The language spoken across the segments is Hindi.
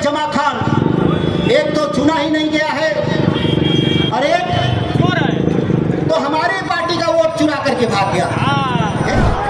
जमा खान, एक तो चुना ही नहीं गया है और एक तो हमारी पार्टी का वोट चुरा करके भाग गया।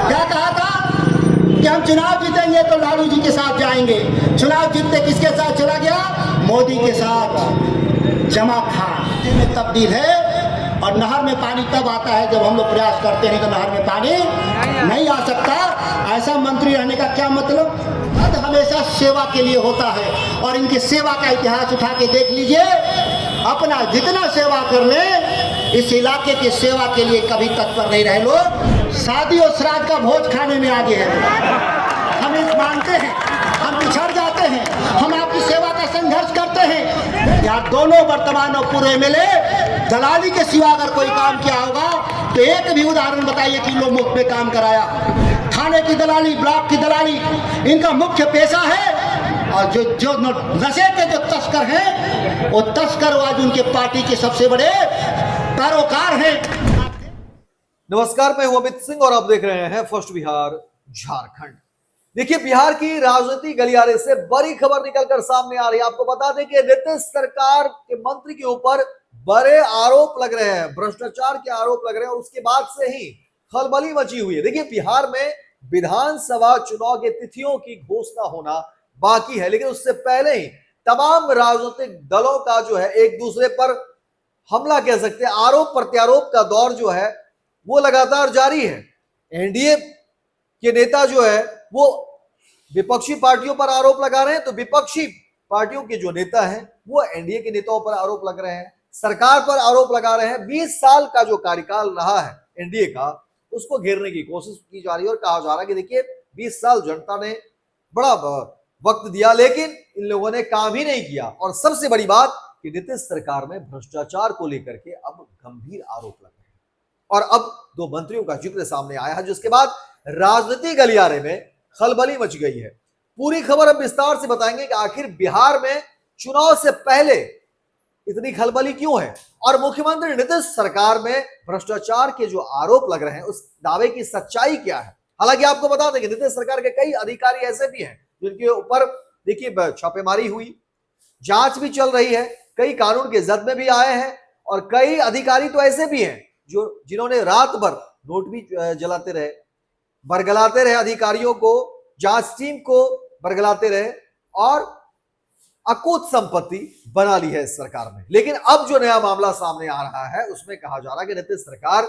क्या कहा था कि हम चुनाव जीतेंगे तो लालू जी के साथ जाएंगे, चुनाव जीतते किसके साथ चला गया? मोदी के साथ। जमा खान में तब्दील है। और नहर में पानी तब आता है जब हम लोग प्रयास करते हैं, तो नहर में पानी नहीं आ सकता। ऐसा मंत्री रहने का क्या मतलब? पद हमेशा सेवा के लिए होता है और इनकी सेवा का इतिहास उठा के देख लीजिए। अपना जितना सेवा कर ले, इस इलाके की सेवा के लिए कभी तत्पर नहीं रहे लोग। शादी और श्राद्ध का भोज खाने में आगे है। हम इस मानते हैं, हम पिछड़ जाते हैं, हम आपकी सेवा का संघर्ष करते हैं। यहाँ दोनों वर्तमान और पूर्व एमएलए दलाली के सिवा अगर कोई काम किया होगा तो एक भी उदाहरण बताइए कि लोग मुफ्त में काम कराया। थाने की दलाली, ब्लॉक की दलाली इनका मुख्य पेशा है। और जो नशे के जो तस्कर हैं, वो तस्कर आज उनके पार्टी के सबसे बड़े पैरोकार हैं। नमस्कार, मैं हूं अमित सिंह और आप देख रहे हैं फर्स्ट बिहार झारखंड। देखिए, बिहार की राजनीति गलियारे से बड़ी खबर निकलकर सामने आ रही है। आपको बता दें कि नीतीश सरकार के मंत्री के ऊपर बड़े आरोप लग रहे हैं, भ्रष्टाचार के आरोप लग रहे हैं और उसके बाद से ही खलबली मची हुई है। देखिए, बिहार में विधानसभा चुनाव की तिथियों की घोषणा होना बाकी है, लेकिन उससे पहले ही तमाम राजनीतिक दलों का जो है एक दूसरे पर हमला कह सकते हैं, आरोप प्रत्यारोप का दौर जो है वो लगातार जारी है। एनडीए के नेता जो है वो विपक्षी पार्टियों पर आरोप लगा रहे हैं, तो विपक्षी पार्टियों के जो नेता हैं वो एनडीए के नेताओं पर आरोप लग रहे हैं, सरकार पर आरोप लगा रहे हैं। 20 साल का जो कार्यकाल रहा है एनडीए का, उसको घेरने की कोशिश की जा रही है और कहा जा रहा है कि देखिए, 20 साल जनता ने बड़ा वक्त दिया लेकिन इन लोगों ने काम ही नहीं किया। और सबसे बड़ी बात कि नीतीश सरकार में भ्रष्टाचार को लेकर के अब गंभीर आरोप लग रहे हैं और अब 2 मंत्रियों का जिक्र सामने आया है, जिसके बाद राजनीति गलियारे में खलबली मच गई है। पूरी खबर अब विस्तार से बताएंगे कि आखिर बिहार में चुनाव से पहले इतनी खलबली क्यों है और मुख्यमंत्री नीतीश सरकार में भ्रष्टाचार के जो आरोप लग रहे हैं उस दावे की सच्चाई क्या है। हालांकि आपको बता दें कि नीतीश सरकार के कई अधिकारी ऐसे भी हैं जिनके ऊपर देखिए छापेमारी हुई, जांच भी चल रही है, कई कानून के जद में भी आए हैं और कई अधिकारी तो ऐसे भी हैं जिन्होंने रात भर नोट भी जलाते रहे, बरगलाते रहे अधिकारियों को, जांच टीम को बरगलाते रहे और अकूत संपत्ति बना ली है इस सरकार में। लेकिन अब जो नया मामला सामने आ रहा है उसमें कहा जा रहा है कि नीतीश सरकार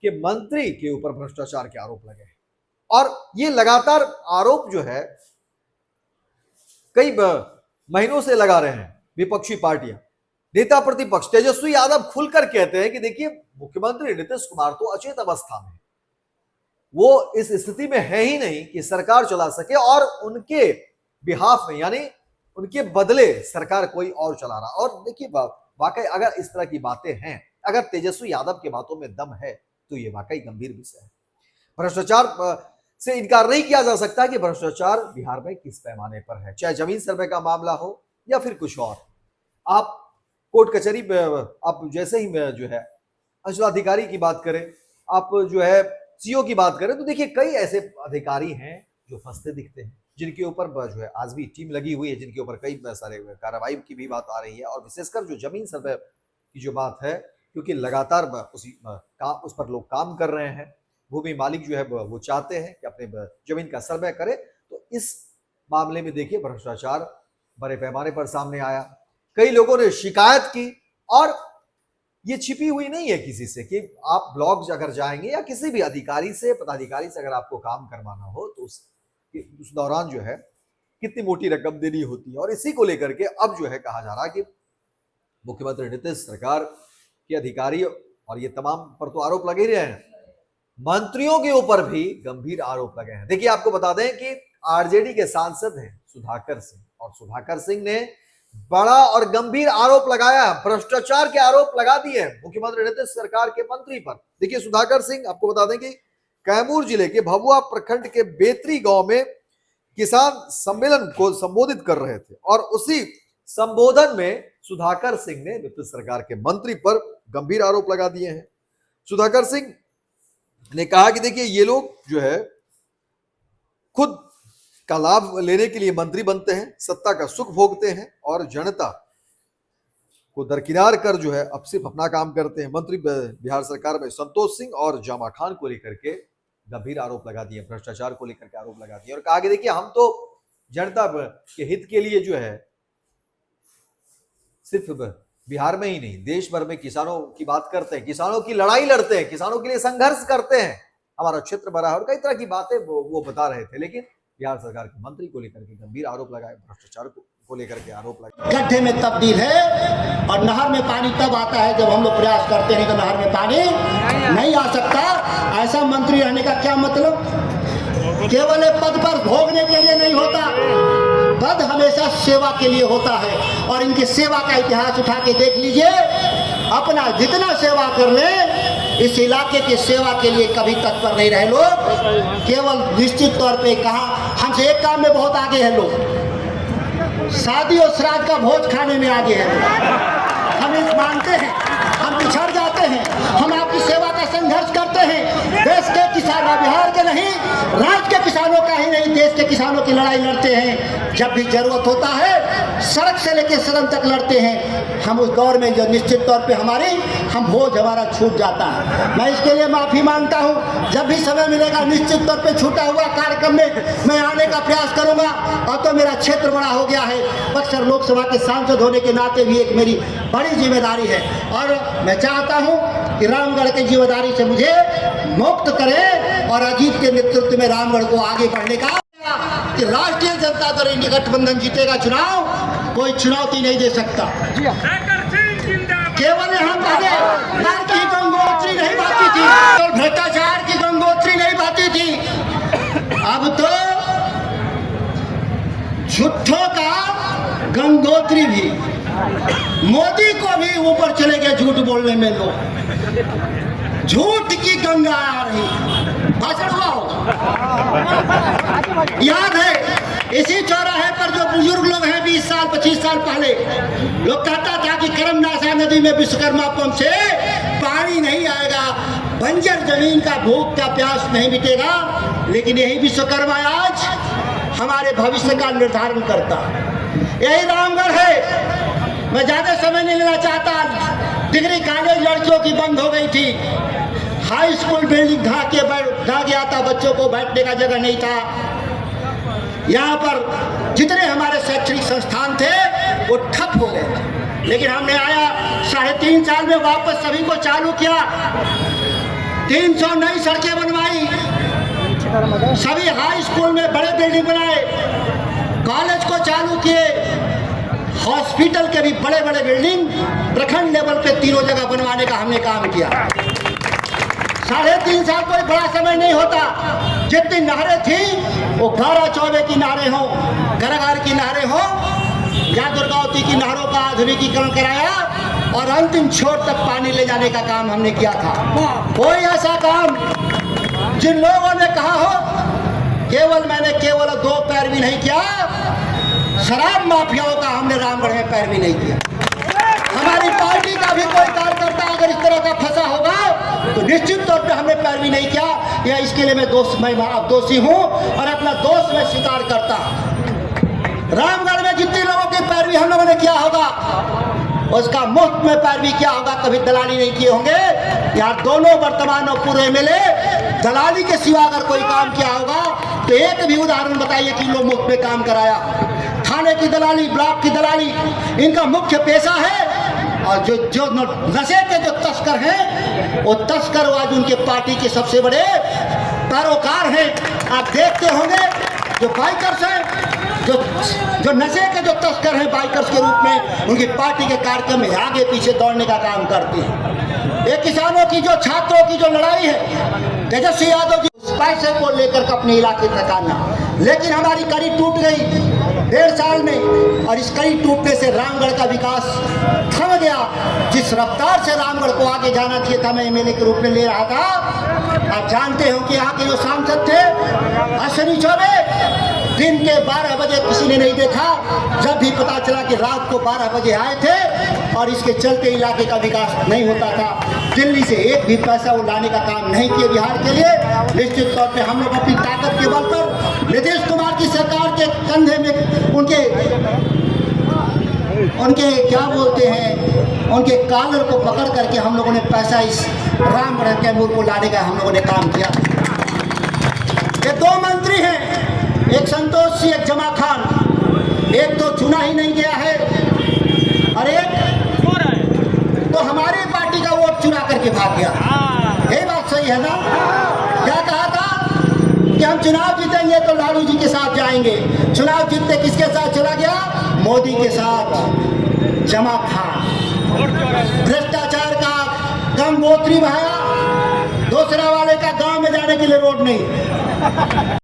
के मंत्री के ऊपर भ्रष्टाचार के आरोप लगे हैं और ये लगातार आरोप जो है कई महीनों से लगा रहे हैं विपक्षी पार्टियां। नेता प्रतिपक्ष तेजस्वी यादव खुलकर कहते हैं कि देखिए, मुख्यमंत्री नीतीश कुमार तो अचेत अवस्था में, वो इस स्थिति में है ही नहीं कि सरकार चला सके और उनके बिहाफ में यानी उनके बदले सरकार कोई और चला रहा। और देखिए, वाकई अगर इस तरह की बातें हैं, अगर तेजस्वी यादव की बातों में दम है तो ये वाकई गंभीर विषय है। भ्रष्टाचार से इनकार नहीं किया जा सकता कि भ्रष्टाचार बिहार में किस पैमाने पर है, चाहे जमीन सर्वे का मामला हो या फिर कुछ और। आप कोर्ट कचहरी आप जैसे ही जो है अंचलाधिकारी की बात करें, आप जो है सीओ की बात करें, तो देखिए कई ऐसे अधिकारी हैं जो फंसते दिखते हैं, जिनके ऊपर जो है आज भी टीम लगी हुई है, जिनके ऊपर कई सारे कार्रवाई की भी बात आ रही है। और विशेषकर जो जमीन सर्वे की जो बात है, क्योंकि लगातार उस पर लोग काम कर रहे हैं, भूमि मालिक जो है वो चाहते हैं कि अपने जमीन का सर्वे करे, तो इस मामले में देखिए भ्रष्टाचार बड़े पैमाने पर सामने आया। कई लोगों ने शिकायत की और ये छिपी हुई नहीं है किसी से कि आप ब्लॉक अगर जाएंगे या किसी भी अधिकारी से, पदाधिकारी से अगर आपको काम करवाना हो तो उस दौरान जो है कितनी मोटी रकम देनी होती है। और इसी को लेकर के अब जो है कहा जा रहा है कि मुख्यमंत्री नीतीश सरकार के अधिकारी और ये तमाम पर तो आरोप लगे ही रहे हैं, मंत्रियों के ऊपर भी गंभीर आरोप लगे हैं। देखिए, आपको बता दें कि आरजेडी के सांसद हैं सुधाकर सिंह और सुधाकर सिंह ने बड़ा और गंभीर आरोप लगाया, भ्रष्टाचार के आरोप लगा दिए मुख्यमंत्री नीतीश सरकार के मंत्री पर। देखिए, सुधाकर सिंह आपको बता दें कि कैमूर जिले के भभुआ प्रखंड के बेतरी गांव में किसान सम्मेलन को संबोधित कर रहे थे और उसी संबोधन में सुधाकर सिंह ने नीतीश सरकार के मंत्री पर गंभीर आरोप लगा दिए हैं। सुधाकर सिंह ने कहा कि देखिए, ये लोग जो है खुद का लाभ लेने के लिए मंत्री बनते हैं, सत्ता का सुख भोगते हैं और जनता को दरकिनार कर जो है अब सिर्फ अपना काम करते हैं। मंत्री बिहार सरकार में संतोष सिंह और जामा खान को लेकर के गंभीर आरोप लगा दिए, भ्रष्टाचार को लेकर के आरोप लगा दिए और कहा कि देखिए हम तो जनता के हित के लिए जो है सिर्फ बिहार में ही नहीं देश भर में किसानों की बात करते हैं, किसानों की लड़ाई लड़ते हैं, किसानों के लिए संघर्ष करते हैं, हमारा क्षेत्र बड़ा है और कई तरह की बातें वो बता रहे थे। लेकिन बिहार सरकार के मंत्री को लेकर के गंभीर आरोप लगाए, भ्रष्टाचार को लेकर के आरोप लगाए। गड्ढे में तब्दील है और नहर में पानी तब आता है जब हम लोग प्रयास करते हैं कि नहर में पानी नहीं आ सकता। ऐसा मंत्री रहने का क्या मतलब? केवल एक पद पर भोगने के लिए नहीं होता, पद हमेशा सेवा के लिए होता है। और इनकी सेवा का इतिहास उठा के देख लीजिए, अपना जितना सेवा कर ले इस इलाके की सेवा के लिए कभी तत्पर नहीं रहे लोग। केवल निश्चित तौर पे कहा हमसे एक काम में बहुत आगे हैं लोग, शादी और श्राद्ध का भोज खाने में आगे हैं लोग। हम इस मानते हैं, हम पिछड़ जाते हैं, हम आपकी सेवा का संघर्ष करते हैं। देश के किसान, बिहार के नहीं राज्य के किसानों का ही नहीं, देश के किसानों की लड़ाई लड़ते हैं। जब भी जरूरत होता है सड़क से लेकर सदन तक लड़ते हैं। हम उस दौर में जो निश्चित तौर पे हम बोझ हमारा छूट जाता है। मैं इसके लिए माफी मांगता हूँ। जब भी समय मिलेगा निश्चित तौर पे छूटा हुआ कार्यक्रम में मैं आने का प्रयास करूंगा। और तो मेरा क्षेत्र बड़ा हो गया है, बक्सर लोकसभा के सांसद होने के नाते भी एक मेरी बड़ी जिम्मेदारी है और मैं चाहता हूँ कि रामगढ़ की जिम्मेदारी से मुझे मुक्त करें और अजीत के नेतृत्व में रामगढ़ को आगे बढ़ने का कि राष्ट्रीय जनता दल गठबंधन जीतेगा चुनाव, कोई चुनौती नहीं दे सकता। केवल यहाँ पहले लाल की गंगोत्री नहीं बहती थी और भ्रष्टाचार की गंगोत्री नहीं बहती थी, अब तो झूठों का गंगोत्री भी। मोदी को भी ऊपर चले गए झूठ बोलने में लोग, झूठ की गंगा आ रही। भाषण हुआ होगा, याद है इसी चौराहे पर जो बुजुर्ग लोग हैं 20 साल 25 साल पहले लोग कहता था कि करमनाशा नदी में विश्वकर्मा पंप से पानी नहीं आएगा, बंजर जमीन का भूख का प्यास नहीं मिटेगा। लेकिन यही विश्वकर्मा आज हमारे भविष्य का निर्धारण करता है। यही रामगढ़ है। मैं ज्यादा समय नहीं लेना चाहता। डिग्री कॉलेज लड़कियों की बंद हो गई थी, हाई स्कूल बिल्डिंग ढा गया था, बच्चों को बैठने का जगह नहीं था। यहाँ पर जितने हमारे शैक्षणिक संस्थान थे वो ठप हो गए थे। लेकिन हमने आया 3.5 साल में वापस सभी को चालू किया, 300 नई सड़कें बनवाई, सभी हाई स्कूल में बड़े बिल्डिंग बनाए, कॉलेज को चालू किए, हॉस्पिटल के भी बड़े बड़े बिल्डिंग प्रखंड लेवल पे तीनों जगह बनवाने का हमने काम किया। 3.5 साल कोई बड़ा समय नहीं होता। जितनी नहरें थी वो 12-14 की नहरें हो, गरगार की नहरें हो या दुर्गावती की नहरों का आधुनिकीकरण कराया और अंतिम छोर तक पानी ले जाने का काम हमने किया था। कोई ऐसा काम जिन लोगों ने कहा हो मैंने केवल 2 पैरवी नहीं किया, शराब माफियाओं का हमने रामगढ़ में पैरवी नहीं किया। हमारी पार्टी का भी कोई कार्यकर्ता अगर इस तरह का फंसा होगा तो निश्चित तौर पे हमने पैरवी नहीं किया। या इसके लिए मैं दोषी हूँ और अपना दोष मैं स्वीकार करता। रामगढ़ में जितने लोगों की पैरवी हम लोगों ने किया होगा उसका मुफ्त में पैरवी किया होगा, कभी दलाली नहीं किए होंगे। यहाँ दोनों वर्तमान और पूर्व एमएलए दलाली के सिवा अगर कोई काम किया होगा तो एक भी उदाहरण बताइए कि लोग मुफ्त में काम कराया। थाने की दलाली, ब्लॉक की दलाली इनका मुख्य पेशा है। और जो नशे के जो तस्कर हैं वो तस्कर आज उनके पार्टी के सबसे बड़े पैरोकार हैं। आप देखते होंगे जो बाइकर्स हैं, जो नशे के जो तस्कर हैं बाइकर्स के रूप में, उनकी पार्टी के कार्यक्रम में आगे पीछे दौड़ने का काम करते हैं। ये किसानों की जो, छात्रों की जो लड़ाई है, तेजस्वी यादव जी पैसे को लेकर के अपने इलाके तक आना, लेकिन हमारी कड़ी टूट गई 1.5 साल में। और इस कड़ी टूटने से रामगढ़ का विकास थम गया। जिस रफ्तार से रामगढ़ को आगे जाना चाहिए था, मैं एमएलए के रूप में ले रहा था। आप जानते हो कि यहाँ के जो सांसद थे अश्विनी चौबे, दिन के 12 बजे किसी ने नहीं देखा। जब भी पता चला कि रात को 12 बजे आए थे और इसके चलते इलाके का विकास नहीं होता था। दिल्ली से एक भी पैसा वो लाने का काम नहीं किए बिहार के लिए। निश्चित तौर पे हम लोग अपनी ताकत के बल पर नीतीश कुमार की सरकार के कंधे में उनके क्या बोलते हैं, उनके कॉलर को पकड़ करके हम लोगों ने पैसा इस राम कैमूर को लाने का हम लोगों ने काम किया। ये दो मंत्री हैं, एक संतोष सिंह, एक जमा खान। एक तो चुना ही नहीं गया है और एक तो हमारी पार्टी का वोट चुरा करके भाग गया। यही बात सही है ना? क्या कहा था कि हम चुनाव जीतेंगे तो लालू जी के साथ जाएंगे। चुनाव जीतते किसके साथ चला गया? मोदी के साथ। जमा खान भ्रष्टाचार का गंगोत्री बहाया, दूसरा वाले का गांव में जाने के लिए रोड नहीं।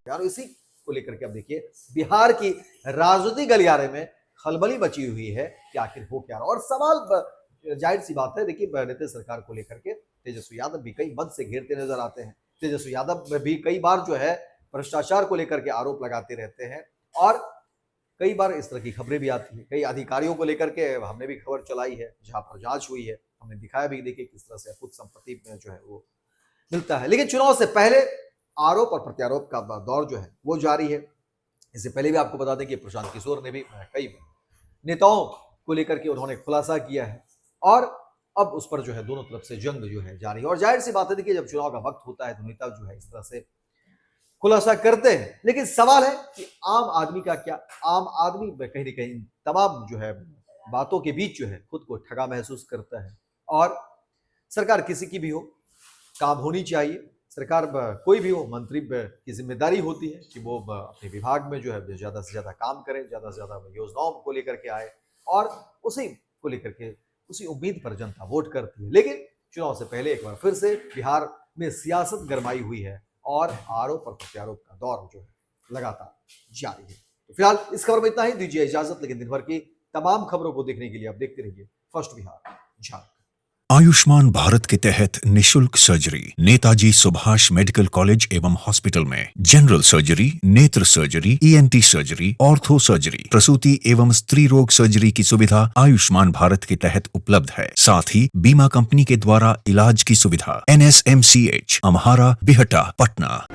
यार इसी को लेकर के अब देखिए बिहार की राजनीतिक गलियारे में खलबली मची हुई है कि आखिर हो क्या रहा। और सवाल जाहिर सी बात है, देखिए नीतीश सरकार को लेकर के तेजस्वी यादव भी कई मद से घेरते नजर आते हैं। तेजस्वी यादव भी कई बार जो है भ्रष्टाचार को लेकर के आरोप लगाते रहते हैं और कई बार इस तरह की खबरें भी आती है। कई अधिकारियों को लेकर के हमने भी खबर चलाई है, जहां पर जांच हुई है, हमने दिखाया भी, देखिए किस तरह से कुछ संपत्ति में जो है वो मिलता है। लेकिन चुनाव से पहले आरोप और प्रत्यारोप का दौर जो है वो जारी है। इससे पहले भी आपको बता दें कि प्रशांत किशोर ने भी कई नेताओं को लेकर के उन्होंने खुलासा किया है और अब उस पर जो है दोनों तरफ से जंग जो है जारी है। और जाहिर सी बात है, देखिए जब चुनाव का वक्त होता है तो नेता जो है इस तरह से खुलासा करते हैं। लेकिन सवाल है कि आम आदमी का क्या? आम आदमी कहीं ना कहीं तमाम जो है बातों के बीच जो है खुद को ठगा महसूस करता है। और सरकार किसी की भी हो, काम होनी चाहिए। सरकार कोई भी हो, मंत्री की जिम्मेदारी होती है कि वो अपने विभाग में जो है ज्यादा से ज्यादा काम करे, ज्यादा से ज्यादा योजनाओं को लेकर के आए और उसी को लेकर के उसी उम्मीद पर जनता वोट करती है। लेकिन चुनाव से पहले एक बार फिर से बिहार में सियासत गरमाई हुई है और आरोप और प्रत्यारोप का दौर जो है लगातार जारी है। तो फिलहाल इस खबर में इतना ही, दीजिए इजाजत। लेकिन दिन भर की तमाम खबरों को देखने के लिए आप देखते रहिए फर्स्ट बिहार झारखंड। आयुष्मान भारत के तहत निशुल्क surgery Netaji Subhash medical college एवं हॉस्पिटल में जनरल सर्जरी, नेत्र surgery, ENT surgery, ortho surgery, प्रसूति एवं स्त्री रोग सर्जरी की सुविधा आयुष्मान भारत के तहत उपलब्ध है। साथ ही बीमा कंपनी के द्वारा इलाज की सुविधा। NSMCH, अम्हारा, बिहटा, पटना।